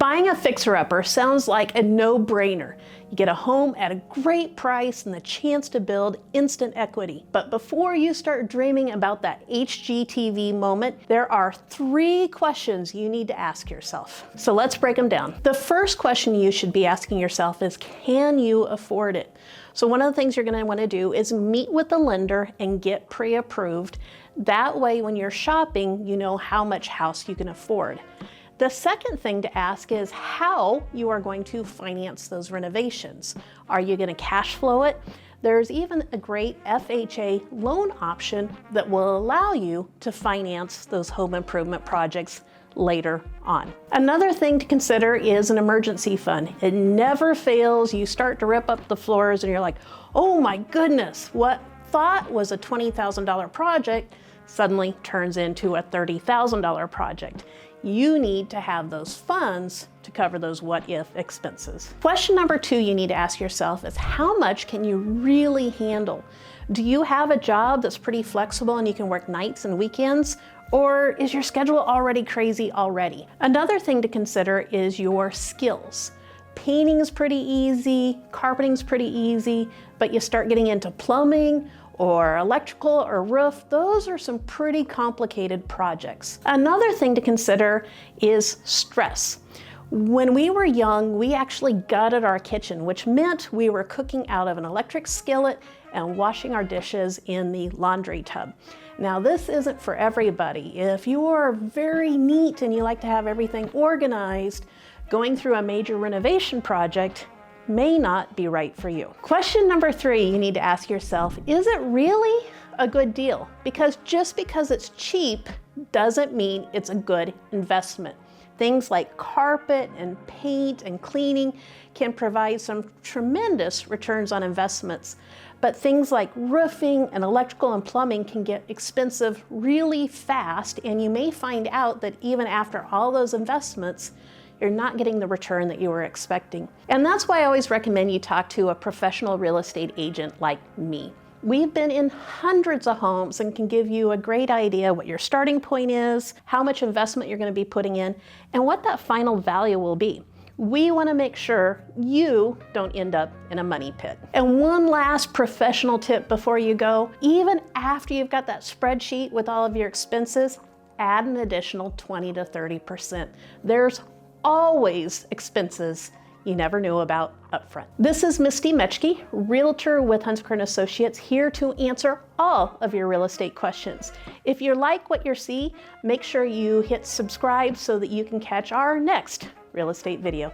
Buying a fixer-upper sounds like a no-brainer. You get a home at a great price and the chance to build instant equity. But before you start dreaming about that HGTV moment, there are 3 questions you need to ask yourself. So let's break them down. The first question you should be asking yourself is, can you afford it? So one of the things you're going to want to do is meet with the lender and get pre-approved. That way, when you're shopping, you know how much house you can afford. The second thing to ask is how you are going to finance those renovations. Are you going to cash flow it? There's even a great FHA loan option that will allow you to finance those home improvement projects later on. Another thing to consider is an emergency fund. It never fails. You start to rip up the floors and you're like, oh my goodness, what thought was a $20,000 project suddenly turns into a $30,000 project. You need to have those funds to cover those what-if expenses. Question number 2 you need to ask yourself is, how much can you really handle? Do you have a job that's pretty flexible and you can work nights and weekends? Or is your schedule already crazy already? Another thing to consider is your skills. Painting is pretty easy, carpeting is pretty easy, but you start getting into plumbing or electrical or roof, those are some pretty complicated projects. Another thing to consider is stress. When we were young, we actually gutted our kitchen, which meant we were cooking out of an electric skillet and washing our dishes in the laundry tub. Now, this isn't for everybody. If you are very neat and you like to have everything organized, going through a major renovation project may not be right for you. Question number 3 you need to ask yourself, is it really a good deal? Because just because it's cheap doesn't mean it's a good investment. Things like carpet and paint and cleaning can provide some tremendous returns on investments. But things like roofing and electrical and plumbing can get expensive really fast, and you may find out that even after all those investments, you're not getting the return that you were expecting. And that's why I always recommend you talk to a professional real estate agent like me. We've been in hundreds of homes and can give you a great idea what your starting point is, how much investment you're going to be putting in, and what that final value will be. We want to make sure you don't end up in a money pit. And one last professional tip before you go, even after you've got that spreadsheet with all of your expenses, add an additional 20 to 30%. There's always expenses you never knew about upfront. This is Misty Metchke, Realtor with Hunsaker & Associates, here to answer all of your real estate questions. If you like what you see, make sure you hit subscribe so that you can catch our next real estate video.